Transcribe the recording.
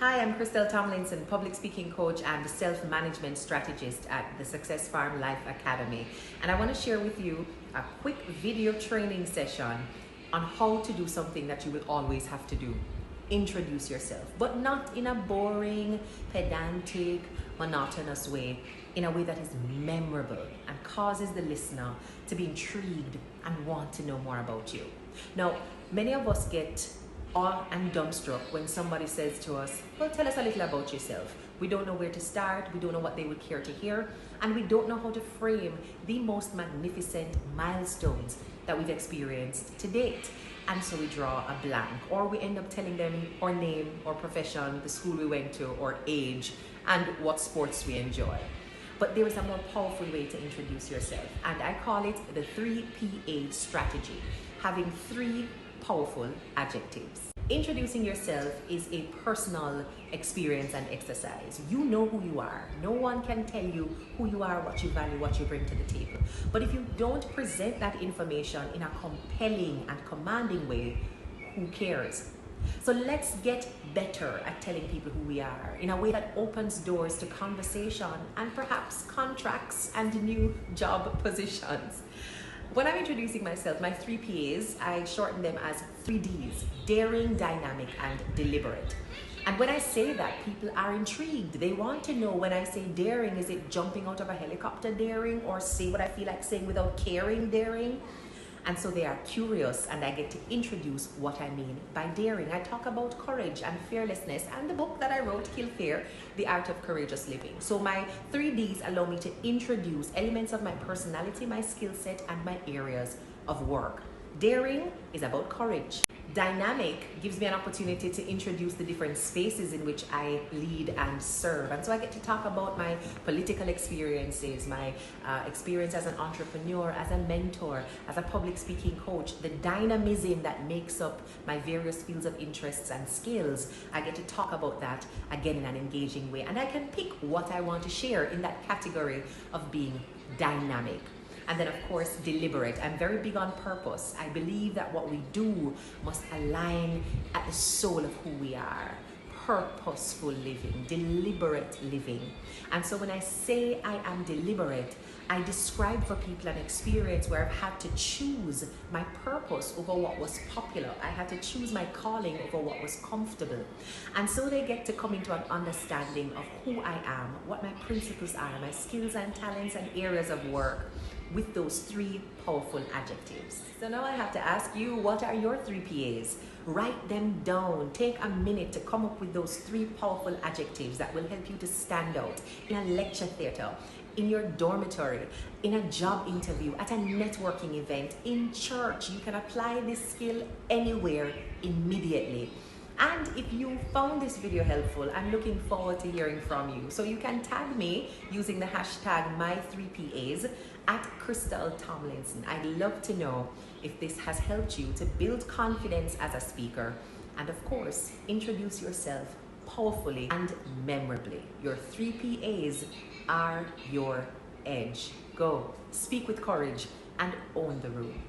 Hi, I'm Krystal Tomlinson, public speaking coach and self-management strategist at the Success Farm Life Academy. And I want to share with you a quick video training session on how to do something that you will always have to do. Introduce yourself, but not in a boring, pedantic, monotonous way, in a way that is memorable and causes the listener to be intrigued and want to know more about you. Now, many of us get awe and dumbstruck when somebody says to us, well, tell us a little about yourself. We don't know where to start, we don't know what they would care to hear, and we don't know how to frame the most magnificent milestones that we've experienced to date. And so we draw a blank, or we end up telling them our name, our profession, the school we went to, or age, and what sports we enjoy. But there is a more powerful way to introduce yourself, and I call it the 3PA strategy, having 3 powerful adjectives. Introducing yourself is a personal experience and exercise. You know who you are. No one can tell you who you are, what you value, what you bring to the table. But if you don't present that information in a compelling and commanding way, who cares? So let's get better at telling people who we are in a way that opens doors to conversation and perhaps contracts and new job positions. When I'm introducing myself, my 3 Ps, I shorten them as 3 Ds: daring, dynamic, and deliberate. And when I say that, people are intrigued. They want to know, when I say daring, is it jumping out of a helicopter daring, or say what I feel like saying without caring daring? And so they are curious, and I get to introduce what I mean by daring. I talk about courage and fearlessness and the book that I wrote, Kill Fear, The Art of Courageous Living. So my 3 Ds allow me to introduce elements of my personality, my skill set, and my areas of work. Daring is about courage. Dynamic gives me an opportunity to introduce the different spaces in which I lead and serve. And so I get to talk about my political experiences, my experience as an entrepreneur, as a mentor, as a public speaking coach, the dynamism that makes up my various fields of interests and skills. I get to talk about that again in an engaging way. And I can pick what I want to share in that category of being dynamic. And then, of course, deliberate. I'm very big on purpose. I believe that what we do must align at the soul of who we are. Purposeful living, deliberate living. And so when I say I am deliberate, I describe for people an experience where I've had to choose my purpose over what was popular. I had to choose my calling over what was comfortable. And so they get to come into an understanding of who I am, what my principles are, my skills and talents and areas of work, with those 3 powerful adjectives. So now I have to ask you, what are your 3 PAs? Write them down. Take a minute to come up with those 3 powerful adjectives that will help you to stand out in a lecture theater, in your dormitory, in a job interview, at a networking event, in church. You can apply this skill anywhere immediately. And if you found this video helpful, I'm looking forward to hearing from you. So you can tag me using the hashtag my3PAs at Krystal Tomlinson. I'd love to know if this has helped you to build confidence as a speaker. And of course, introduce yourself powerfully and memorably. Your 3 PAs are your edge. Go, speak with courage, and own the room.